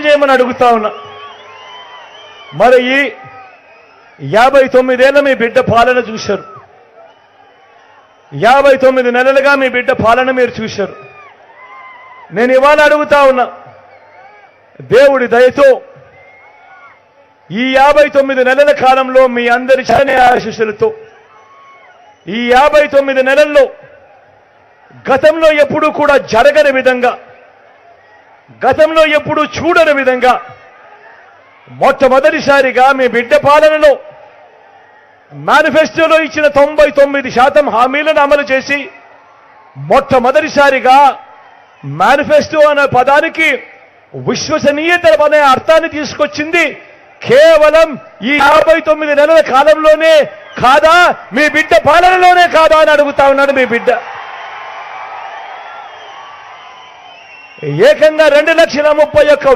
చేయమని అడుగుతా ఉన్నా. మరి ఈ 59 ఏళ్ల మీ బిడ్డ పాలన చూశారు, 59 నెలలుగా మీ బిడ్డ పాలన మీరు చూశారు. నేను ఇవాళ అడుగుతా ఉన్నా, దేవుడి దయతో ఈ 59 నెలల కాలంలో మీ అందరి చరణి ఆశీస్సులతో ఈ 59 నెలల్లో గతంలో ఎప్పుడూ కూడా జరగని విధంగా, గతంలో ఎప్పుడూ చూడని విధంగా మొట్టమొదటిసారిగా మీ బిడ్డ పాలనలో మేనిఫెస్టోలో ఇచ్చిన 99% హామీలను అమలు చేసి మొట్టమొదటిసారిగా మేనిఫెస్టో అనే పదానికి విశ్వసనీయత అనే అర్థాన్ని తీసుకొచ్చింది కేవలం ఈ 59 నెలల కాలంలోనే కాదా, మీ బిడ్డ పాలనలోనే కాదా అని అడుగుతా ఉన్నాడు. మీ బిడ్డ ఏకంగా 2,31,000